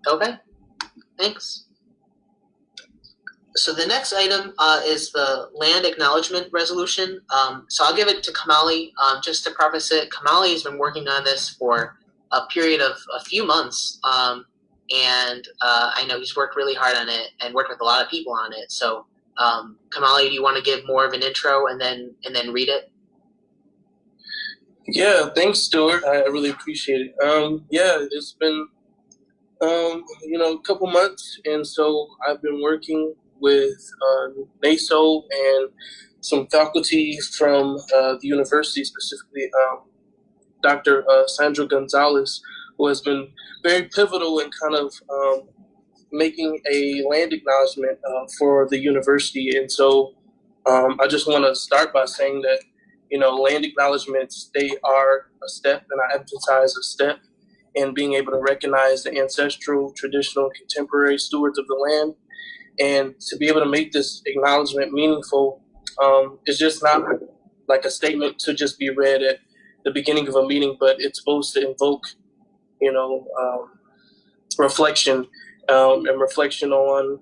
Okay, thanks. So the next item is the land acknowledgement resolution. So I'll give it to Kamali. Just to preface it, Kamali has been working on this for a period of a few months, and I know he's worked really hard on it and worked with a lot of people on it. So Kamali, do you want to give more of an intro and then read it? Yeah, thanks, Stuart. I really appreciate it. It's been a couple months, and so I've been working with NASO and some faculty from the university, specifically Dr. Sandra Gonzalez, who has been very pivotal in kind of making a land acknowledgement for the university. And so I just want to start by saying that, land acknowledgements, they are a step, and I emphasize a step in being able to recognize the ancestral, traditional, contemporary stewards of the land. And to be able to make this acknowledgement meaningful is just not like a statement to just be read at the beginning of a meeting, but it's supposed to invoke, reflection and reflection on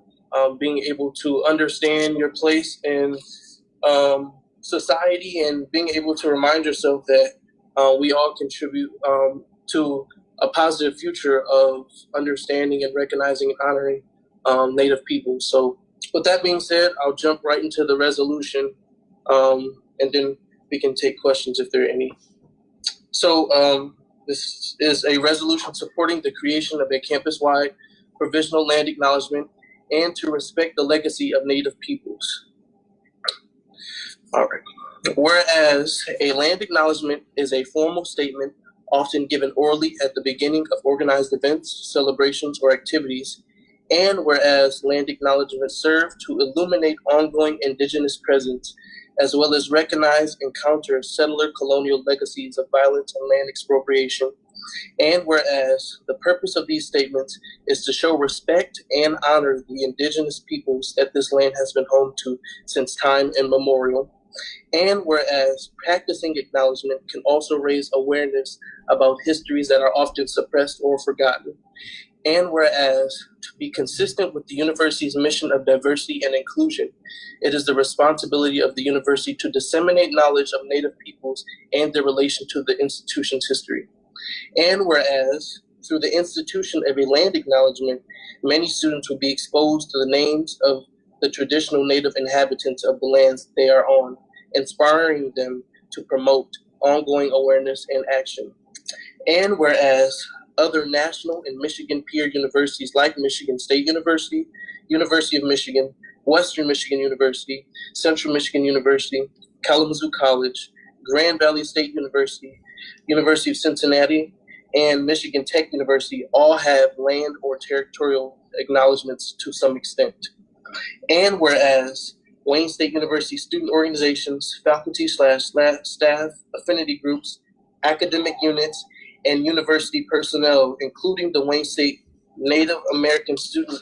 being able to understand your place in society, and being able to remind yourself that we all contribute to a positive future of understanding and recognizing and honoring Native people. So with that being said, I'll jump right into the resolution, and then we can take questions if there are any. So this is a resolution supporting the creation of a campus-wide provisional land acknowledgement and to respect the legacy of Native peoples. All right. Whereas a land acknowledgement is a formal statement often given orally at the beginning of organized events, celebrations, or activities, and whereas land acknowledgements serve to illuminate ongoing indigenous presence, as well as recognize and counter settler colonial legacies of violence and land expropriation, and whereas the purpose of these statements is to show respect and honor the indigenous peoples that this land has been home to since time immemorial, and whereas practicing acknowledgement can also raise awareness about histories that are often suppressed or forgotten, and whereas to be consistent with the university's mission of diversity and inclusion, it is the responsibility of the university to disseminate knowledge of Native peoples and their relation to the institution's history. And whereas through the institution of a land acknowledgement, many students will be exposed to the names of the traditional Native inhabitants of the lands they are on, inspiring them to promote ongoing awareness and action. And whereas other national and Michigan peer universities like Michigan State University, University of Michigan, Western Michigan University, Central Michigan University, Kalamazoo College, Grand Valley State University, University of Cincinnati, and Michigan Tech University all have land or territorial acknowledgements to some extent. And whereas Wayne State University student organizations, faculty/staff, affinity groups, academic units, and university personnel, including the Wayne State Native American Student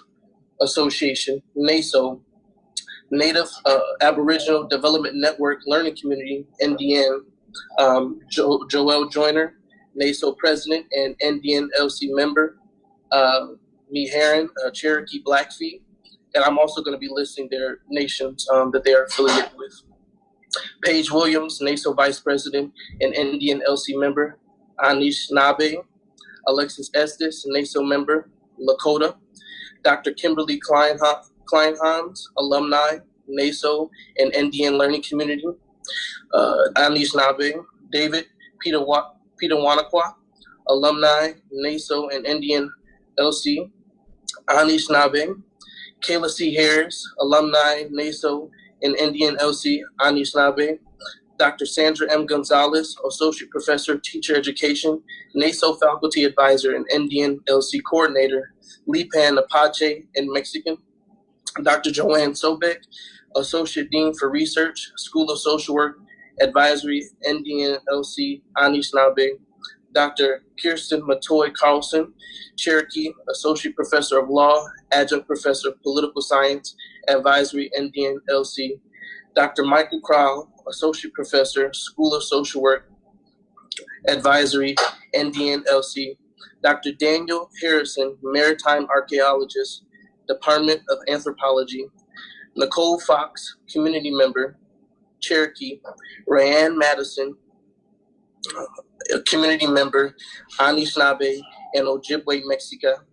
Association, NASO, Native Aboriginal Development Network Learning Community, NDN, Joel Joyner, NASO President and NDN LC member, Me Heron, Cherokee Blackfeet, and I'm also going to be listing their nations that they are affiliated with. Paige Williams, NASO Vice President and NDN LC member, Anish Nabe, Alexis Estes, NASO member, Lakota, Dr. Kimberly Kleinhans, alumni, NASO and NDN Learning Community, Anish Nabe, David Peter Wanakwa, alumni, NASO and NDN LC, Anish Nabe, Kayla C. Harris, alumni, NASO and NDN LC, Anish Nabe, Dr. Sandra M. Gonzalez, Associate Professor, Teacher Education, NASO Faculty Advisor and NDN LC Coordinator, Lipan Apache in Mexican, Dr. Joanne Sobek, Associate Dean for Research, School of Social Work, Advisory, NDN LC, Anishinaabe, Dr. Kirsten Matoy Carlson, Cherokee, Associate Professor of Law, Adjunct Professor of Political Science, Advisory, NDN LC, Dr. Michael Crowell, Associate Professor, School of Social Work, Advisory, NDN LC, Dr. Daniel Harrison, maritime archaeologist, Department of Anthropology. Nicole Fox, community member, Cherokee. Rayanne Madison, a community member, Anishinaabe and Ojibwe, Mexica.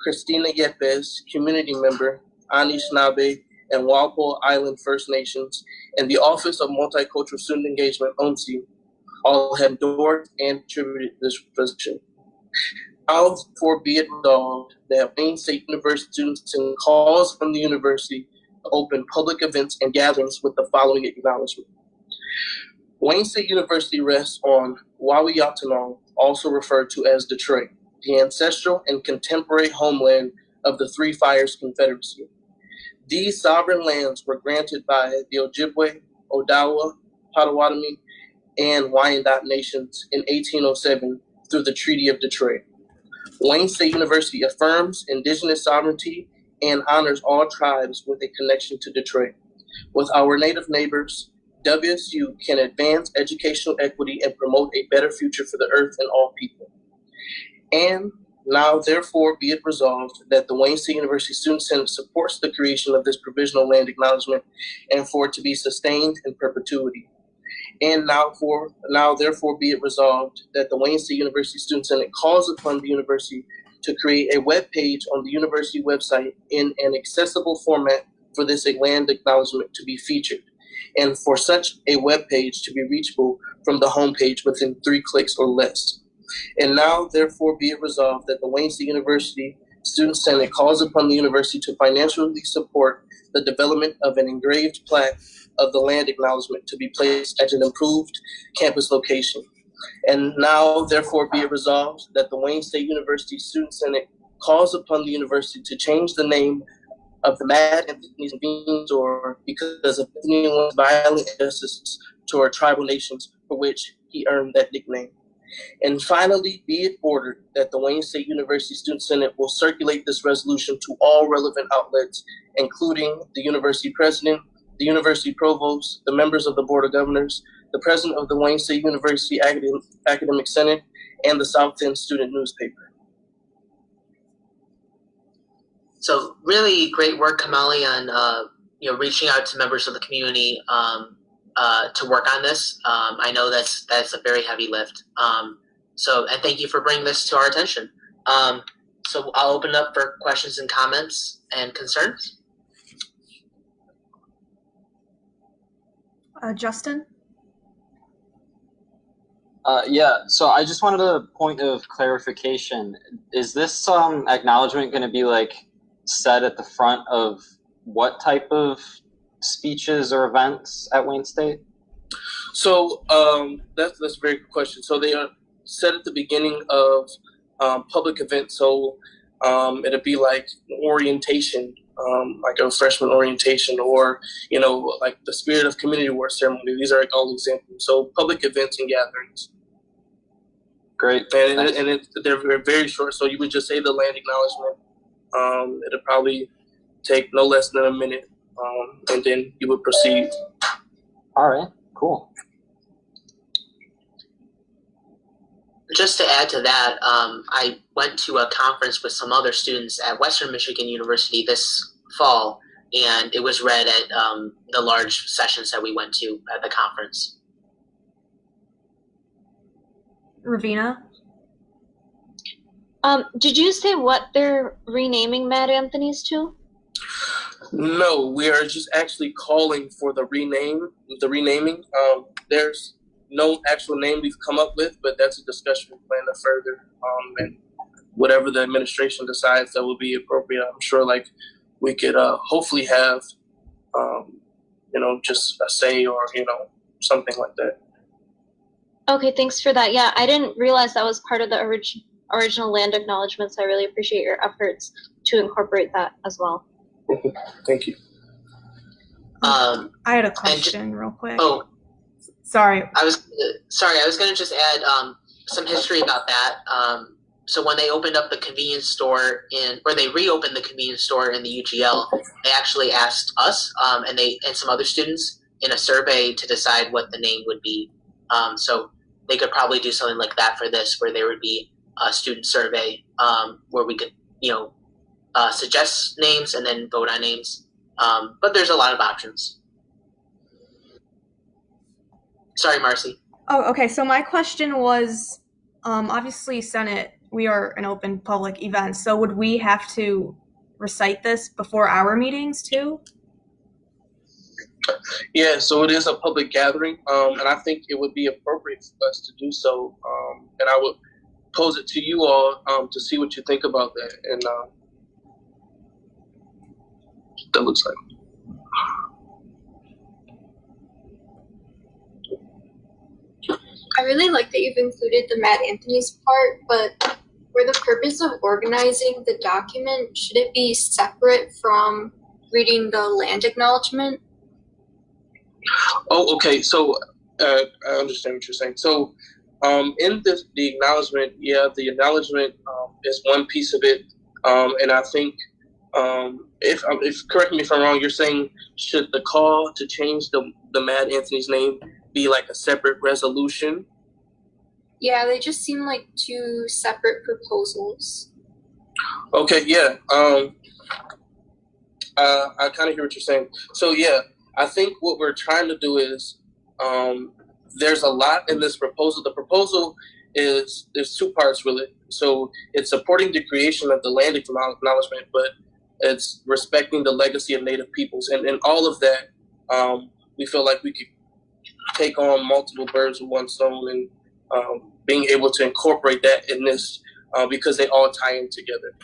Christina Yepes, community member, Anishinaabe and Walpole Island First Nations, and the Office of Multicultural Student Engagement, OMSI, all have endorsed and contributed to this position. Now, therefore, be it resolved that Wayne State University students and calls from the university to open public events and gatherings with the following acknowledgement. Wayne State University rests on Wawiyatanong, also referred to as Detroit, the ancestral and contemporary homeland of the Three Fires Confederacy. These sovereign lands were granted by the Ojibwe, Odawa, Potawatomi, and Wyandot nations in 1807 through the Treaty of Detroit. Wayne State University affirms indigenous sovereignty and honors all tribes with a connection to Detroit. With our native neighbors, WSU can advance educational equity and promote a better future for the earth and all people. And now, therefore, be it resolved that the Wayne State University Student Senate supports the creation of this provisional land acknowledgement and for it to be sustained in perpetuity. And now, therefore, be it resolved that the Wayne State University Student Senate calls upon the university to create a web page on the university website in an accessible format for this land acknowledgement to be featured, and for such a web page to be reachable from the homepage within 3 clicks or less. And now, therefore, be it resolved that the Wayne State University Student Senate calls upon the university to financially support the development of an engraved plaque of the land acknowledgement to be placed at an improved campus location. And now, therefore, be it resolved that the Wayne State University Student Senate calls upon the university to change the name of the Mad Anthony's Convenience Store because of Anthony's violent injustices to our tribal nations, for which he earned that nickname. And finally, be it ordered that the Wayne State University Student Senate will circulate this resolution to all relevant outlets, including the university president, the university provost, the members of the Board of Governors, the president of the Wayne State University Academic Senate, and the South End Student Newspaper. So really great work, Kamali, on reaching out to members of the community to work on this. I know that's a very heavy lift. And thank you for bringing this to our attention. So I'll open up for questions and comments and concerns. Justin? Yeah, so I just wanted a point of clarification. Is this acknowledgement going to be said at the front of what type of speeches or events at Wayne State? So that's a very good question. So they are set at the beginning of public events. So it'll be like orientation, like a freshman orientation, or like the Spirit of Community Award ceremony. These are all examples. So public events and gatherings. Great. And they're very short. So you would just say the land acknowledgement. It'll probably take no less than a minute, and then you would proceed. All right, cool. Just to add to that, I went to a conference with some other students at Western Michigan University this fall, and it was read at the large sessions that we went to at the conference. Ravina? Did you say what they're renaming Mad Anthony's to? No, we are just actually calling for the renaming. There's no actual name we've come up with, but that's a discussion we plan to further. And whatever the administration decides that will be appropriate, I'm sure we could hopefully have, just a say or, something like that. Okay, thanks for that. Yeah, I didn't realize that was part of the original land acknowledgement, so I really appreciate your efforts to incorporate that as well. Thank you. I had a question real quick. Oh, sorry. I was going to just add some history about that. So when they opened up the convenience store they reopened the convenience store in the UGL, they actually asked us and some other students in a survey to decide what the name would be. So they could probably do something like that for this, where there would be student survey where we could, suggest names and then vote on names. But there's a lot of options. Sorry, Marcy. Oh, okay. So my question was, obviously Senate, we are an open public event. So would we have to recite this before our meetings too? Yeah, so it is a public gathering, and I think it would be appropriate for us to do so. And I would pose it to you all to see what you think about that. And that looks like. I really like that you've included the Mad Anthony's part, but for the purpose of organizing the document, should it be separate from reading the land acknowledgement? Oh, okay. So I understand what you're saying. So in the acknowledgement, the acknowledgement is one piece of it, and I think if correct me if I'm wrong, you're saying should the call to change the Mad Anthony's name be like a separate resolution? Yeah, they just seem like two separate proposals. Okay, yeah. I kind of hear what you're saying. So yeah, I think what we're trying to do is there's a lot in this proposal. The proposal is there's two parts really. So it's supporting the creation of the land acknowledgement, but it's respecting the legacy of Native peoples, and all of that. We feel like we could take on multiple birds with one stone, and being able to incorporate that in this because they all tie in together.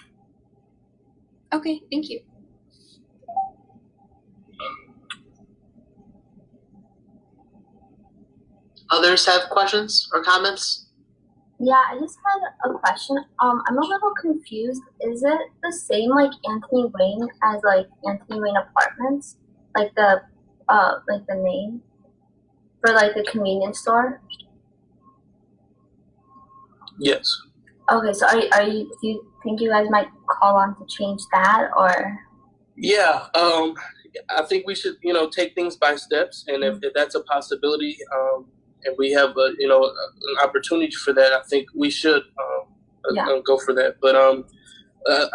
Okay, thank you. Others have questions or comments? Yeah, I just had a question. I'm a little confused. Is it the same like Anthony Wayne as like Anthony Wayne Apartments? Like the name for like the convenience store? Yes. Okay, so do you think you guys might call on to change that, or? Yeah, I think we should, take things by steps, and if that's a possibility, and we have an opportunity for that, I think we should go for that. But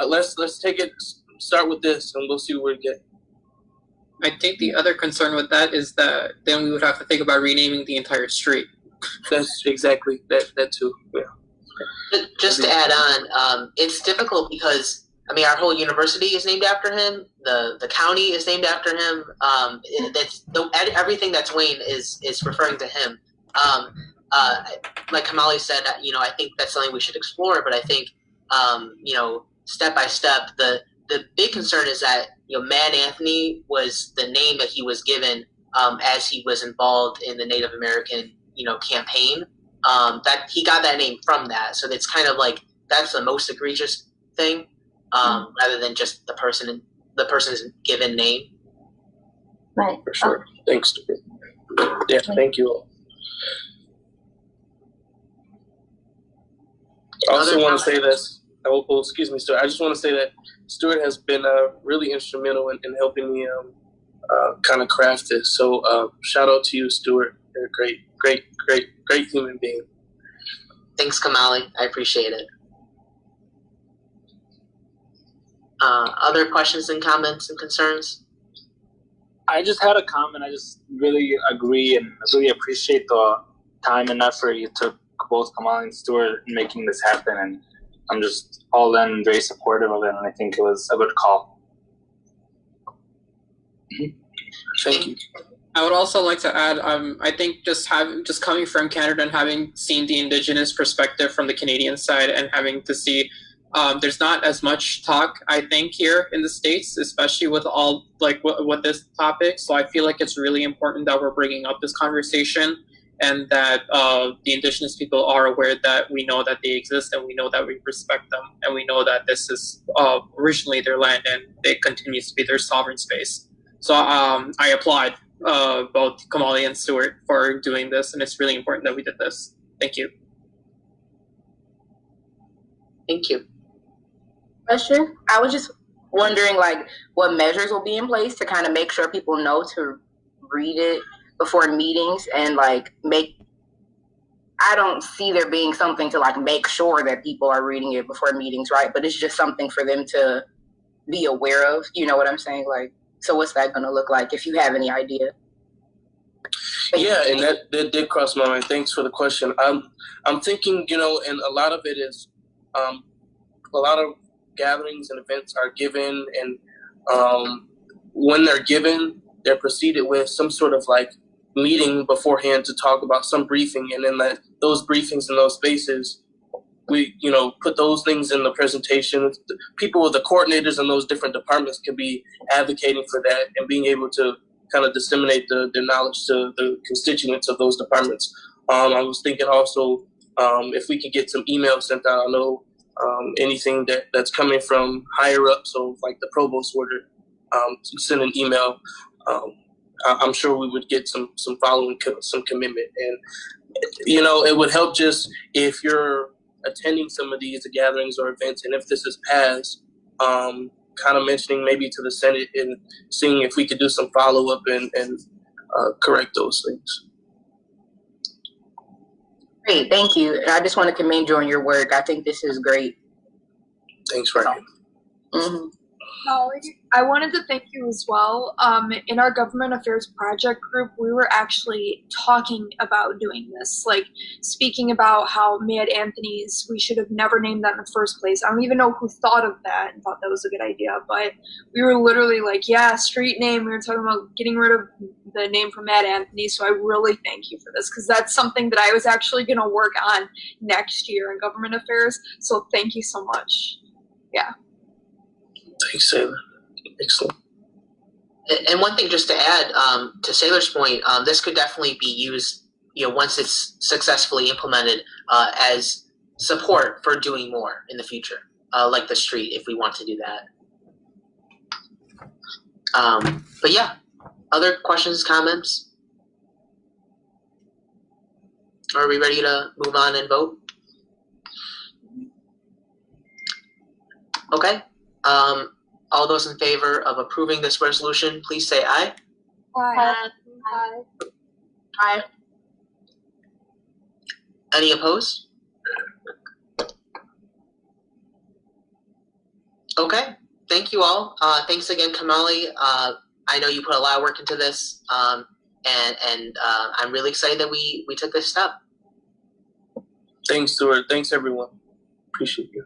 let's take it. Start with this, and we'll see where we get. I think the other concern with that is that then we would have to think about renaming the entire street. That's exactly that too. Yeah. Just to add on, it's difficult because our whole university is named after him. The county is named after him. Everything that's Wayne is referring to him. Like Kamali said, I think that's something we should explore. But I think, step by step, the big concern is that Mad Anthony was the name that he was given as he was involved in the Native American campaign. That he got that name from that, so it's kind of like that's the most egregious thing, rather than just the person's given name. Right. For sure. Thanks. Yeah. Thank you all. I also want to say this. Excuse me, Stuart. I just want to say that Stuart has been really instrumental in helping me kind of craft this. So shout out to you, Stuart. You're a great human being. Thanks, Kamali. I appreciate it. Other questions and comments and concerns? I just had a comment. I just really agree and really appreciate the time and effort you took, both Kamali and Stuart, in making this happen. And I'm just all in and very supportive of it. And I think it was a good call. Thank you. I would also like to add, I think just coming from Canada and having seen the Indigenous perspective from the Canadian side and having to see there's not as much talk, I think, here in the States, especially with all with this topic. So I feel like it's really important that we're bringing up this conversation and that the Indigenous people are aware that we know that they exist and we know that we respect them and we know that this is originally their land and it continues to be their sovereign space. So I applaud both Kamali and Stuart for doing this, and it's really important that we did this. Thank you. Thank you. Question. I was just wondering, what measures will be in place to kind of make sure people know to read it before meetings and I don't see there being something to like make sure that people are reading it before meetings, right? But it's just something for them to be aware of. You know what I'm saying? Like, so what's that going to look like if you have any idea? Yeah, and that did cross my mind. Thanks for the question. I'm thinking, you know, and a lot of it is, a lot of gatherings and events are given, and when they're given, they're preceded with some sort of like meeting beforehand to talk about some briefing, and then those briefings in those spaces, we, you know, put those things in the presentation. People with the coordinators in those different departments could be advocating for that and being able to kind of disseminate the knowledge to the constituents of those departments. I was thinking also if we could get some emails sent out. I know anything that's coming from higher up, so like the provost order, to send an email. I'm sure we would get some following, some commitment, and you know, it would help just if you're attending some of these gatherings or events, and if this is passed, kind of mentioning maybe to the Senate and seeing if we could do some follow up and correct those things. Great, thank you. And I just want to commend you on your work. I think this is great. Thanks, Ryan. Mm-hmm. I wanted to thank you as well. In our government affairs project group, we were actually talking about doing this, like speaking about how Mad Anthony's, we should have never named that in the first place. I don't even know who thought of that and thought that was a good idea, but we were literally like, yeah, street name. We were talking about getting rid of the name for Mad Anthony. So I really thank you for this, because that's something that I was actually going to work on next year in government affairs. So thank you so much. Yeah. Thanks, Sailor. Excellent. And one thing just to add to Sailor's point, this could definitely be used, you know, once it's successfully implemented as support for doing more in the future, like the street, if we want to do that. But yeah, other questions, comments? Are we ready to move on and vote? Okay. All those in favor of approving this resolution, please say aye. Aye. Aye. Any opposed? Okay. Thank you all. Thanks again, Kamali. I know you put a lot of work into this, and I'm really excited that we took this step. Thanks, Stuart. Thanks, everyone. Appreciate you.